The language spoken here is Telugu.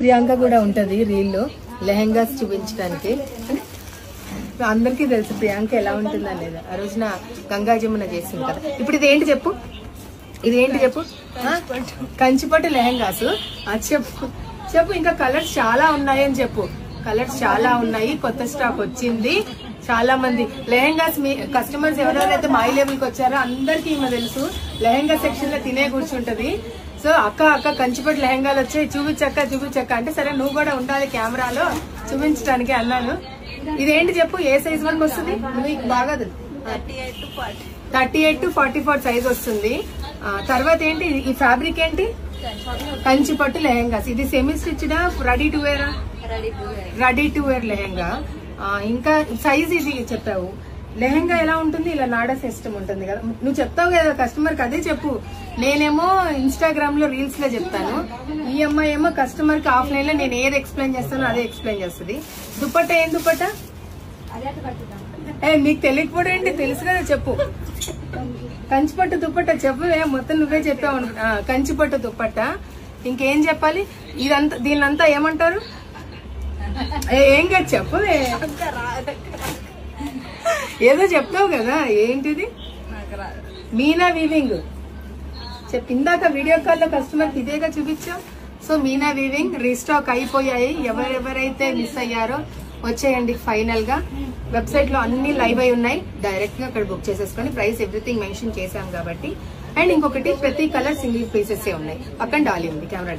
ప్రియాంక కూడా ఉంటది రీల్లో లెహెంగాస్ చూపించడానికి. అందరికీ తెలుసు ప్రియాంక ఎలా ఉంటుందా లేదా. ఆ రోజున గంగా జమున చేసింది కదా. ఇప్పుడు ఇదేంటి చెప్పు, ఇదేంటి చెప్పు. కంచిపట్టు లెహెంగాస్. చెప్పు చెప్పు. ఇంకా కలర్స్ చాలా ఉన్నాయని చెప్పు. కలర్స్ చాలా ఉన్నాయి, కొత్త స్టాక్ వచ్చింది. చాలా మంది లెహెంగాస్ మీ కస్టమర్స్ ఎవరెవరైతే మై లెవెల్ కి వచ్చారో అందరికి ఈమె తెలుసు. లెహెంగా సెక్షన్ లో తినే కూర్చుంటది. సో అక్క కంచిపట్టు లెహెంగాలు వచ్చాయి, చూపించక్క అంటే సరే నువ్వు కూడా ఉండాలి కెమెరాలో చూపించడానికి అన్నాను. ఇదేంటి చెప్పు, ఏ సైజ్ వరకు వస్తుంది? మీకు బాగా 38 to 44 సైజ్ వస్తుంది. తర్వాత ఏంటి ఈ ఫ్యాబ్రిక్ ఏంటి? కంచిపట్టు లెహెంగాస్. ఇది semi stitched ready to wear? Ready to wear lehenga. ఇంకా సైజ్ ఇది చెప్పావు. లెహెంగా ఎలా ఉంటుంది? ఇలా నాడా సిస్టమ్ ఉంటుంది కదా. నువ్వు చెప్తావు కదా కస్టమర్ కి, అదే చెప్పు. నేనేమో ఇన్స్టాగ్రామ్ లో రీల్స్ లో చెప్తాను, ఈ అమ్మాయి ఏమో కస్టమర్ కి ఆఫ్లైన్ లో నేను ఏది ఎక్స్ప్లెయిన్ చేస్తానో అదే ఎక్స్ప్లెయిన్ చేస్తుంది. దుపట్టా ఏం దుపట్టా? నీకు తెలియకపోవడం ఏంటి, తెలుసు కదా చెప్పు. కంచిపట్టు దుపట్టా చెప్పు. మొత్తం నువ్వే చెప్పావు. కంచిపట్టు దుపట్టా. ఇంకేం చెప్పాలి? ఇదంతా దీనంతా ఏమంటారు? ఏం కాదు చెప్పు. ఏదో చెప్తావు కదా, ఏంటిది? మీనా వీవింగ్ చెప్పు. ఇందాక వీడియో కాల్ లో కస్టమర్ కి ఇదేగా చూపించాం. సో మీనా వీవింగ్ రీస్టాక్ అయిపోయాయి. ఎవరెవరైతే మిస్ అయ్యారో వచ్చేయండి. ఫైనల్ గా వెబ్సైట్ లో అన్ని లైవ్ అయి ఉన్నాయి. డైరెక్ట్ గా అక్కడ బుక్ చేసేసుకొని ప్రైస్ ఎవ్రీథింగ్ మెన్షన్ చేశాం కాబట్టి. అండ్ ఇంకొకటి ప్రతి కలర్ సింగిల్ పీసెస్ ఉన్నాయి. పక్కన డాలీ ఉంది కెమెరా.